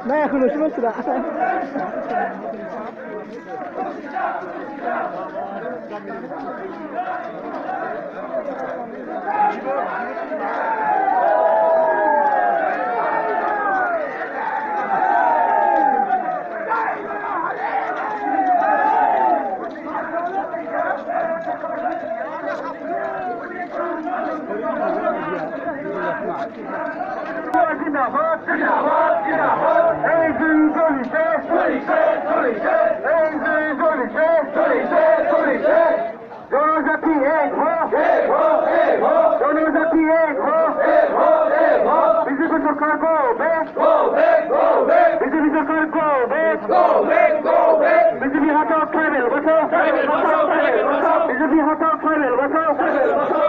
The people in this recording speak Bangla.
না এখনো শুনছি না জনজাতি এক জনজাতি এক বিজেপি সরকার গো বিজেপি সরকার গো বিজেপি হাটাও ট্রাইবেল বসো বিজেপি হাটাও ট্রাইবেল বসো